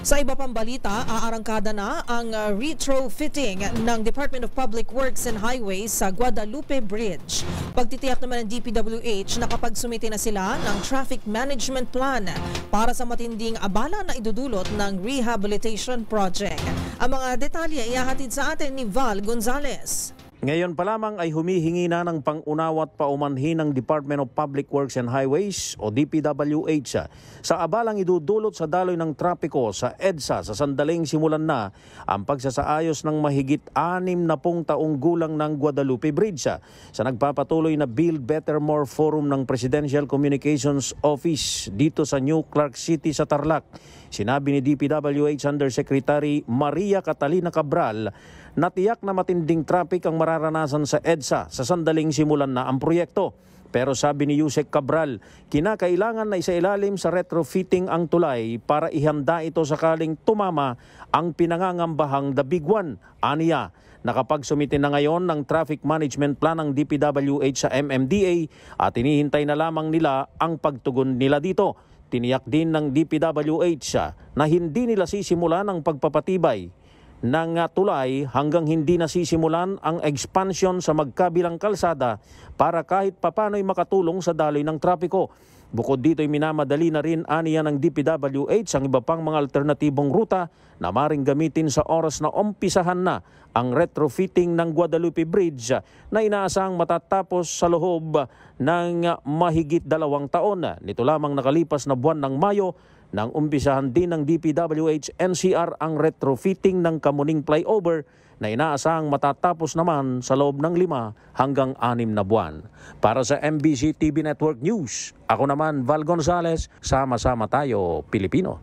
Sa iba pang balita, aarangkada na ang retrofitting ng Department of Public Works and Highways sa Guadalupe Bridge. Pagtitiyak naman ng DPWH na kapag sumite na sila ng Traffic Management Plan para sa matinding abala na idudulot ng rehabilitation project. Ang mga detalye ihahatid sa atin ni Val Gonzalez. Ngayon pa lamang ay humihingi na ng pangunawa at paumanhin ng Department of Public Works and Highways o DPWH sa abalang idudulot sa daloy ng trapiko sa EDSA sa sandaling simulan na ang pagsasaayos ng mahigit 60 taong gulang ng Guadalupe Bridge sa nagpapatuloy na Build Better More Forum ng Presidential Communications Office dito sa New Clark City sa Tarlac. Sinabi ni DPWH Undersecretary Maria Catalina Cabral na tiyak na matinding traffic ang mararanasan sa EDSA sa sandaling simulan na ang proyekto. Pero sabi ni Yusek Cabral, kinakailangan na isailalim sa retrofitting ang tulay para ihanda ito sakaling tumama ang pinangangambahang The Big One. Aniya, nakapagsumite na ngayon ng Traffic Management Plan ng DPWH sa MMDA at hinihintay na lamang nila ang pagtugon nila dito. Tiniyak din ng DPWH na hindi nila sisimulan ang pagpapatibay ng tulay hanggang hindi nasisimulan ang expansion sa magkabilang kalsada para kahit papano'y makatulong sa daloy ng trapiko. Bukod dito'y minamadali na rin aniya ng DPWH ang iba pang mga alternatibong ruta na maring gamitin sa oras na umpisahan na ang retrofitting ng Guadalupe Bridge na inaasahang matatapos sa loob ng mahigit 2 taon. Nito lamang nakalipas na buwan ng Mayo nang umpisahan din ng DPWH NCR ang retrofitting ng Kamuning Flyover na inaasahang matatapos naman sa loob ng 5 hanggang 6 na buwan. Para sa MBC TV Network News, ako naman Val Gonzalez, sama-sama tayo Pilipino.